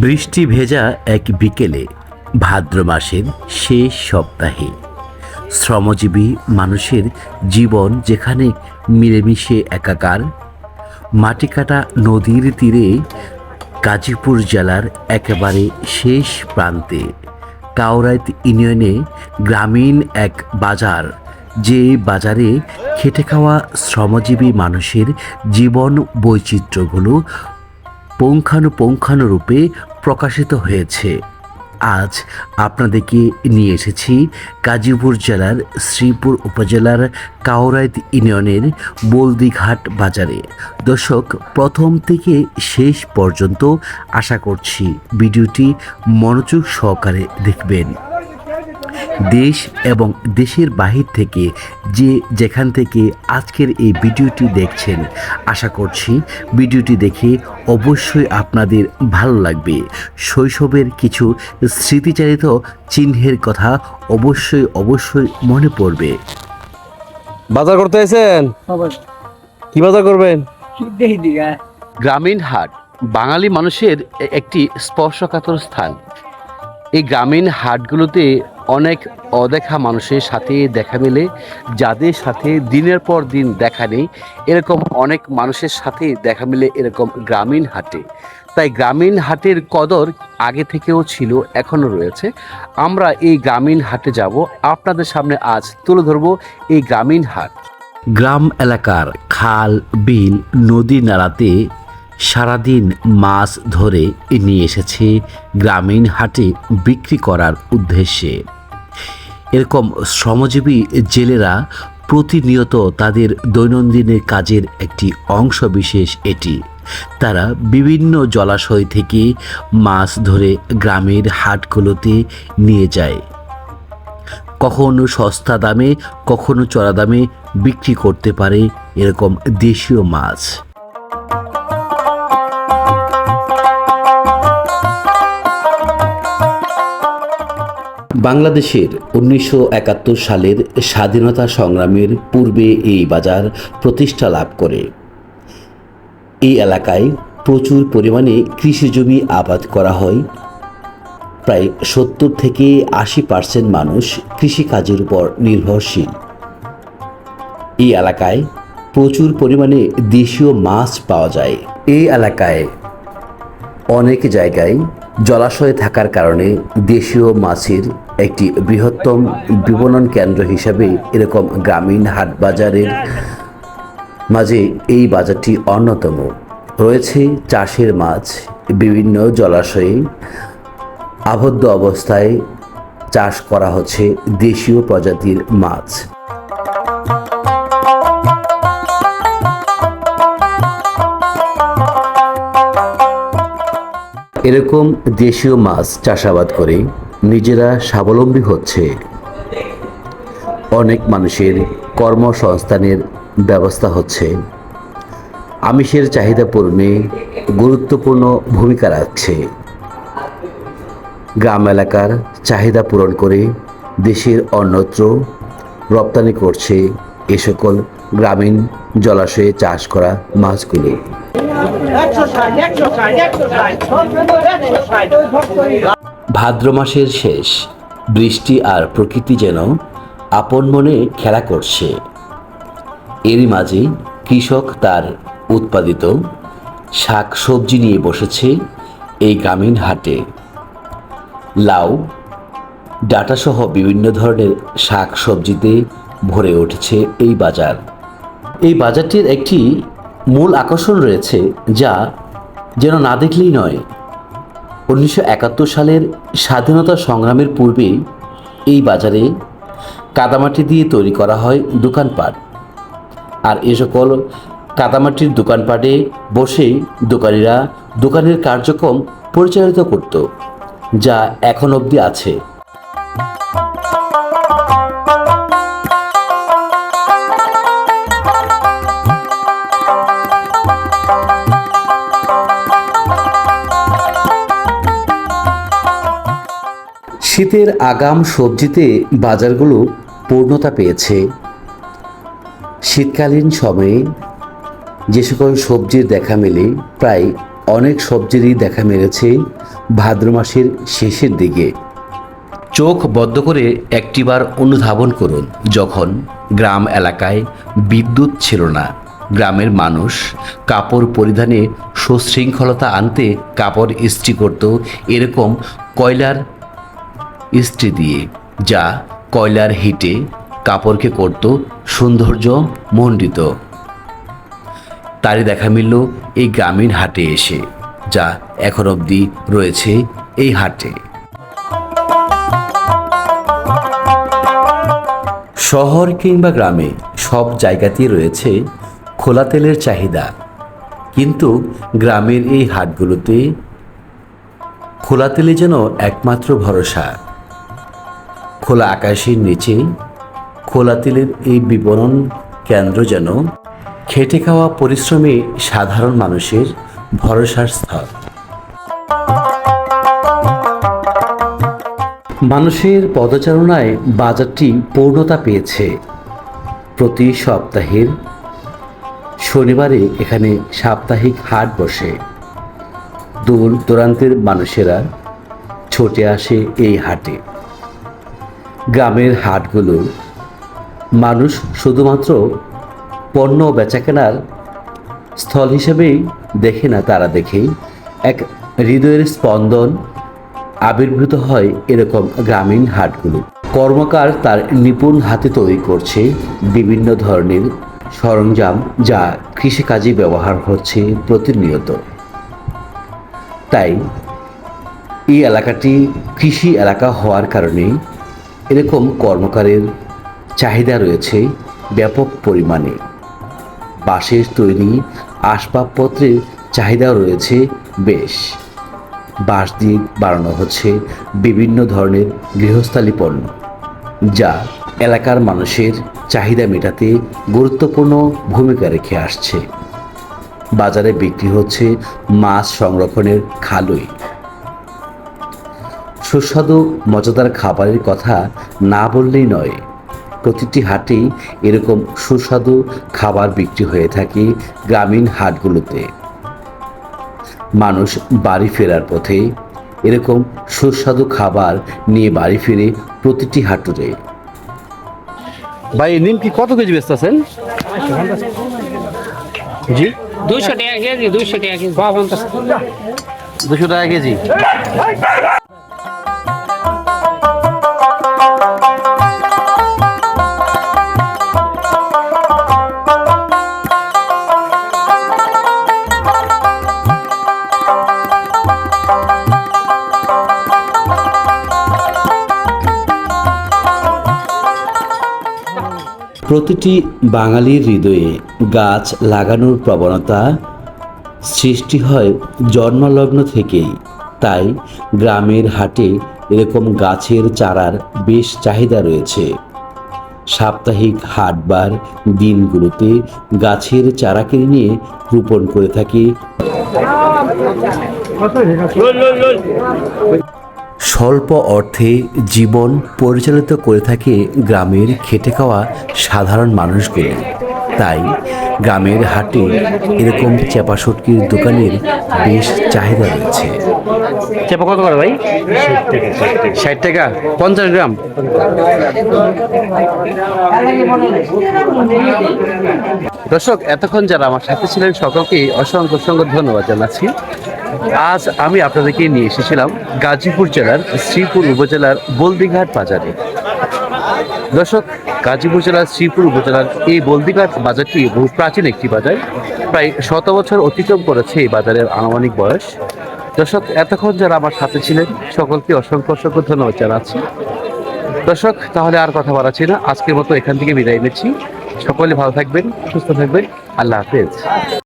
বৃষ্টি ভেজা এক বিকেলে ভাদ্র মাসের শেষ সপ্তাহে শ্রমজীবী মানুষের জীবন যেখানে মিলেমিশে একাকার, মাটি কাটা নদীর তীরে গাজীপুর জেলার একেবারে শেষ প্রান্তে কাউরাইত ইউনিয়নে গ্রামীণ এক বাজার, যে বাজারে খেটে খাওয়া শ্রমজীবী মানুষের জীবন বৈচিত্র্যগুলো পুঙ্খানুপুঙ্খানুরূপে প্রকাশিত হয়েছে। আজ আপনাদেরকে নিয়ে এসেছি গাজীপুর জেলার শ্রীপুর উপজেলার কাউরাইত ইউনিয়নের বলদিঘাট বাজারে। দর্শক, প্রথম থেকে শেষ পর্যন্ত আশা করছি ভিডিওটি মনোযোগ সহকারে দেখবেন। দেশ এবং দেশের বাহির থেকে যেখান থেকে আজকের এই ভিডিওটি দেখছেন, আশা করছি ভিডিওটি দেখে অবশ্যই আপনাদের ভালো লাগবে। শৈশবের কিছু স্মৃতিচালিত চিহ্নের কথা অবশ্যই মনে পড়বে। বাজার করতে আছেন? কি বাজার করবেন? গ্রামীণ হাট বাঙালি মানুষের একটি স্পর্শকাতর স্থান। এই গ্রামীণ হাটগুলোতে অনেক অদেখা মানুষের সাথে দেখা মেলে, যাদের সাথে দিনের পর দিন দেখা নেই, এরকম অনেক মানুষের সাথে দেখা মেলে এরকম গ্রামীণ হাটে। তাই গ্রামীণ হাটের কদর আগে থেকেও ছিল, এখনও রয়েছে। আমরা এই গ্রামীণ হাটে যাব, আপনাদের সামনে আজ তুলে ধরব এই গ্রামীণ হাট। গ্রাম এলাকার খাল, বিল, নদী নালাতে সারাদিন মাছ ধরে নিয়ে এসেছে গ্রামীণ হাটে বিক্রি করার উদ্দেশ্যে। এরকম শ্রমজীবী জেলেরা প্রতিনিয়ত তাদের দৈনন্দিনের কাজের একটি অংশ বিশেষ এটি। তারা বিভিন্ন জলাশয় থেকে মাছ ধরে গ্রামের হাটগুলোতে নিয়ে যায়। কখনো সস্তা দামে, কখনো চড়া দামে বিক্রি করতে পারে এরকম দেশীয় মাছ। বাংলাদেশের 1971 সালের স্বাধীনতা সংগ্রামের পূর্বে এই বাজার প্রতিষ্ঠা লাভ করে। এই এলাকায় প্রচুর পরিমাণে কৃষিজমি আবাদ করা হয়। প্রায় 70 থেকে 80% মানুষ কৃষিকাজের উপর নির্ভরশীল। এই এলাকায় প্রচুর পরিমাণে দেশীয় মাছ পাওয়া যায়। এই এলাকায় অনেক জায়গায় জলাশয় থাকার কারণে দেশীয় মাছের একটি বৃহত্তম বিপণন কেন্দ্র হিসাবে এরকম গ্রামীণ হাট বাজারের মাঝে এই বাজারটি অন্যতম। রয়েছে চাষের মাছ, বিভিন্ন জলাশয়ে আবদ্ধ অবস্থায় চাষ করা হচ্ছে দেশীয় প্রজাতির মাছ। এরকম দেশীয় মাছ চাষাবাদ করে নিজেরা স্বাবলম্বী হচ্ছে। অনেক মানুষের কর্মসংস্থানের ব্যবস্থা হচ্ছে। আমিষের চাহিদা পূরণে গুরুত্বপূর্ণ ভূমিকা রাখছে। গ্রাম এলাকার চাহিদা পূরণ করে দেশের অন্যত্র রপ্তানি করছে এ সকল গ্রামীণ জলাশয়ে চাষ করা মাছগুলো। ভাদ্র মাসের শেষ, বৃষ্টি আর প্রকৃতি যেন আপন মনে খেলা করছে। এরই মাঝে কৃষক তার উৎপাদিত শাক সবজি নিয়ে বসেছে এই গ্রামীণ হাটে। লাউ, ডাঁটাসহ বিভিন্ন ধরনের শাক সবজিতে ভরে উঠেছে এই বাজার। এই বাজারটির একটি মূল আকর্ষণ রয়েছে, যা যেন না দেখলেই নয়। 1971 সালের স্বাধীনতা সংগ্রামের পূর্বে এই বাজারে কাদামাটি দিয়ে তৈরি করা হয় দোকানপাট। আর এ সকল কাদামাটির দোকানপাটে বসেই দোকানিরা দোকানের কার্যক্রম পরিচালিত করত, যা এখন অবধি আছে। শীতের আগাম সবজিতে বাজারগুলো পূর্ণতা পেয়েছে। শীতকালীন সময়ে যে সকল সবজির দেখা মেলে প্রায় অনেক সবজিরই দেখা মিলেছে ভাদ্র মাসের শেষের দিকে। চোখ বদ্ধ করে একটিবার অনুধাবন করুন, যখন গ্রাম এলাকায় বিদ্যুৎ ছিল না, গ্রামের মানুষ কাপড় পরিধানে সুশৃঙ্খলতা আনতে কাপড় ইস্ত্রি করত এরকম কয়লার ইস্ত্রি দিয়ে, যা কয়লার হিটে কাপড়কে করত সৌন্দর্য মণ্ডিত। তারই দেখা মিলল এই গ্রামীণ হাটে এসে, যা এখন অবধি রয়েছে এই হাটে। শহর কিংবা গ্রামে সব জায়গাতেই রয়েছে খোলা তেলের চাহিদা, কিন্তু গ্রামের এই হাটগুলোতে খোলা তেলে যেন একমাত্র ভরসা। খোলা আকাশের নিচে খোলা তেলের এই বিপণন কেন্দ্র যেন খেটে খাওয়া পরিশ্রমী সাধারণ মানুষের ভরসার স্থল। মানুষের পদচারণায় বাজারটি পূর্ণতা পেয়েছে। প্রতি সপ্তাহের শনিবারে এখানে সাপ্তাহিক হাট বসে। দূর দূরান্তের মানুষেরা ছুটে আসে এই হাটে। গ্রামের হাটগুলো মানুষ শুধুমাত্র পণ্য বেচাকেনার স্থল হিসেবেই দেখে না, তারা দেখে এক হৃদয়ের স্পন্দন আবির্ভূত হয় এরকম গ্রামীণ হাটগুলো। কর্মকার তার নিপুণ হাতে তৈরি করছে বিভিন্ন ধরনের সরঞ্জাম, যা কৃষিকাজে ব্যবহার হচ্ছে প্রতিনিয়ত। তাই এই এলাকাটি কৃষি এলাকা হওয়ার কারণে এরকম কর্মকারের চাহিদা রয়েছে ব্যাপক পরিমাণে। বাঁশের তৈরি আসবাবপত্রের চাহিদাও রয়েছে বেশ। বাঁশ দিয়ে বানানো হচ্ছে বিভিন্ন ধরনের গৃহস্থালী পণ্য, যা এলাকার মানুষের চাহিদা মেটাতে গুরুত্বপূর্ণ ভূমিকা রেখে আসছে। বাজারে বিক্রি হচ্ছে মাছ সংরক্ষণের খালই। সুস্বাদু মজাদার খাবারের কথা না বললেই নয়। প্রতিটি হাটেই এরকম সুস্বাদু খাবার বিক্রি হয়ে থাকে গ্রামীণ হাটগুলোতে। মানুষ বাড়ি ফেরার পথে এরকম সুস্বাদু খাবার নিয়ে বাড়ি ফিরে প্রতিটি হাটুরে। ভাই নিমকি কত কেজি বেচতেছেন? জি, 200 টাকা কেজি, 200 টাকা কেজি, 200 টাকা কেজি। প্রতিটি বাঙালির হৃদয়ে গাছ লাগানোর প্রবণতা সৃষ্টি হয় জন্মলগ্ন থেকেই। তাই গ্রামের হাটে এরকম গাছের চারার বেশ চাহিদা রয়েছে। সাপ্তাহিক হাটবার দিনগুলোতে গাছের চারা কিনে নিয়ে রোপণ করে থাকি। স্বল্প অর্থে জীবন পরিচালিত করে থাকে গ্রামের খেটে খাওয়া সাধারণ মানুষগুলো। তাই গ্রামের হাটে এরকম চেপা শুটকির দোকানের বেশ চাহিদা রয়েছে। চেপা কত করে ভাই? 60 টাকা 50 গ্রাম। দর্শক, এতক্ষণ যারা আমার সাথে ছিলেন সকলকে অসংখ্য অসংখ্য ধন্যবাদ জানাচ্ছি। আজ আমি আপনাদেরকে নিয়ে এসেছিলাম গাজীপুর জেলার শ্রীপুর উপজেলার বলদিঘাট বাজারে। দর্শক, গাজীপুর জেলার শ্রীপুর উপজেলার এই বলদিঘাট বাজারটি বহু প্রাচীন একটি বাজার। প্রায় 100 বছর অতিক্রম করেছে এই বাজারের আনুমানিক বয়স। দর্শক, এতক্ষণ যারা আমার সাথে ছিলেন সকলকে অসংখ্য অসংখ্য ধন্যবাদ জানাচ্ছি। দর্শক, তাহলে আর কথা বাড়াচ্ছি না, আজকের মতো এখান থেকে বিদায় নিচ্ছি। সকলে ভালো থাকবেন, সুস্থ থাকবেন। আল্লাহ হাফেজ।